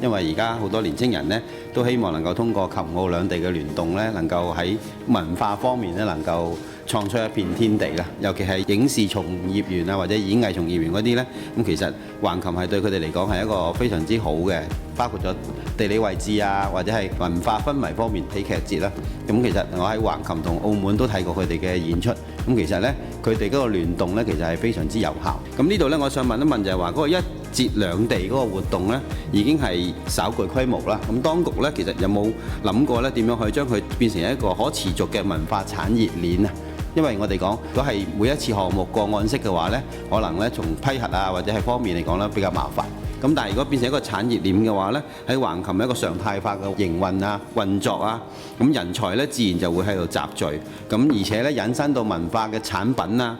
因為而家好多年青人呢，都希望能夠通過琴澳兩地嘅聯動呢，能夠喺文化方面呢，能夠創出一片天地啦。尤其係影視從業員啊，或者演藝從業員嗰啲呢，咁其實橫琴係對佢哋嚟講係一個非常之好嘅，包括咗地理位置啊，或者係文化氛圍方面喜劇節啦。咁其實我喺橫琴同澳門都睇過佢哋嘅演出，咁其實呢，佢哋嗰個聯動呢，其實係非常之有效。咁呢度呢，我想問一問就係話嗰個一節兩地嗰個活動呢，已經係稍具規模啦。咁當局呢，其實有冇諗過呢點樣去將佢變成一個可持續嘅文化產業鏈啊？因為我哋講，如果係每一次項目個案式嘅話呢，可能呢從批核啊或者係方面嚟講呢比較麻煩。咁但係如果變成一個產業鏈嘅話呢，喺橫琴一個常態化嘅營運啊、運作啊，咁人才呢自然就會喺度集聚。咁而且呢引申到文化嘅產品啊、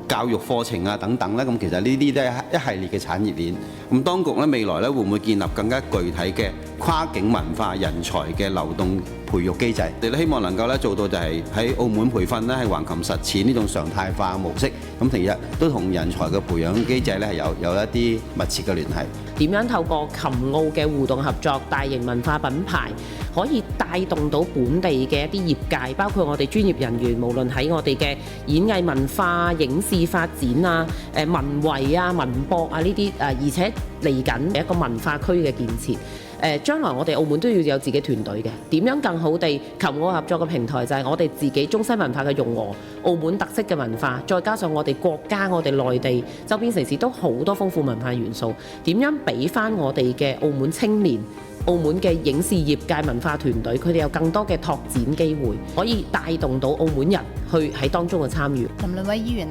教育課程啊等等咧，咁其實呢啲都係一系列嘅產業鏈。咁當局咧未來咧會唔會建立更加具體嘅跨境文化人才嘅流動培育機制？我哋都希望能夠咧做到就係喺澳門培訓咧，喺橫琴實踐呢種常態化模式。咁其實都同人才嘅培養機制咧係有一啲密切嘅聯繫。點樣透過琴澳嘅互動合作，大型文化品牌可以帶動到本地嘅一啲業界，包括我哋專業人員，無論喺我哋嘅演藝文化、影視發展啊、文遺啊、文博啊呢啲而且嚟緊一個文化區嘅建設。將來我哋澳門都要有自己團隊嘅，點樣更好地琴澳合作嘅平台就係我哋自己中西文化嘅融合，澳門特色嘅文化，再加上我哋國家、我哋內地周邊城市都好多豐富文化元素，點樣俾翻我哋嘅澳門青年、澳門嘅影視業界文化團隊，佢哋有更多嘅拓展機會，可以帶動到澳門人去喺當中嘅參與。林麟偉議員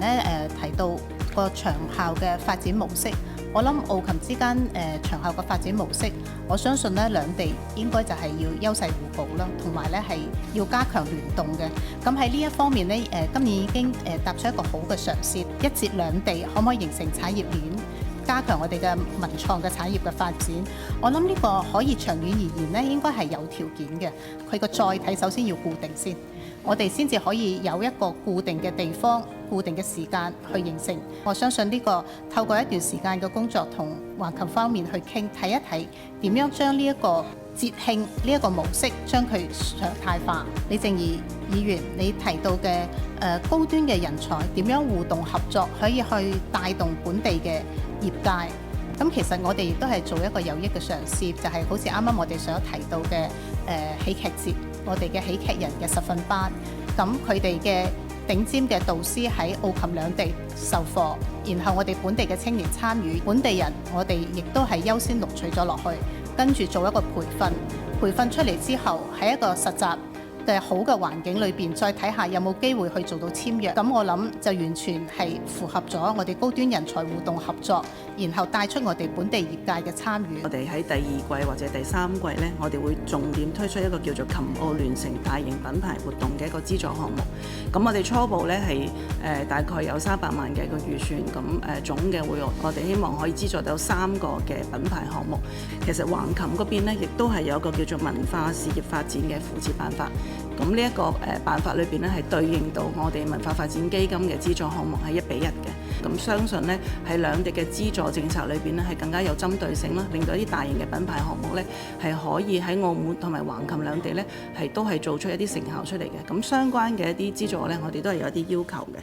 提到個長效嘅發展模式。我諗澳琴之間長效嘅發展模式，我相信咧兩地應該就係要優勢互補啦，同埋咧係要加強聯動嘅。咁喺呢一方面咧，今年已經踏出一個好嘅嘗試，一節兩地可唔可以形成產業鏈，加強我哋嘅文創嘅產業嘅發展？我諗呢個可以長遠而言咧，應該係有條件嘅。佢個載體首先要固定先，我哋先至可以有一個固定嘅地方、固定嘅時間去形成。我相信呢個透過一段時間嘅工作，同橫琴方面去傾，睇一睇點樣將呢一個節慶呢一個模式將佢常態化。李靜儀議員你提到嘅高端嘅人才點樣互動合作，可以去帶動本地嘅業界。咁其實我哋亦都係做一個有益嘅嘗試，就係好似啱啱我哋所提到嘅喜劇節，我哋嘅喜劇人嘅實訓班，咁佢哋嘅頂尖嘅導師喺澳琴兩地授課，然後我哋本地嘅青年參與，本地人我哋亦都係優先錄取咗落去，跟住做一個培訓，培訓出嚟之後喺一個實習嘅好嘅環境裏邊，再睇下有冇機會去做到簽約。咁我諗就完全係符合咗我哋高端人才互動合作，然後帶出我哋本地業界嘅參與。我哋喺第二季或者第三季呢，我哋會重點推出一個叫做琴澳聯成大型品牌活動嘅一個資助項目。咁我哋初步呢係大概有300萬嘅一個預算，咁總嘅會我哋希望可以資助到3個嘅品牌項目。其實橫琴嗰邊呢，亦都係有一個叫做文化事業發展嘅扶持辦法。咁呢一個辦法裏邊咧，係對應到我哋文化發展基金嘅資助項目係1比1嘅。咁相信咧喺兩地嘅資助政策裏邊咧，係更加有針對性啦，令到一啲大型嘅品牌項目咧係可以喺澳門同埋橫琴兩地咧係都係做出一啲成效出嚟嘅。咁相關嘅一啲資助咧，我哋都係有一啲要求嘅。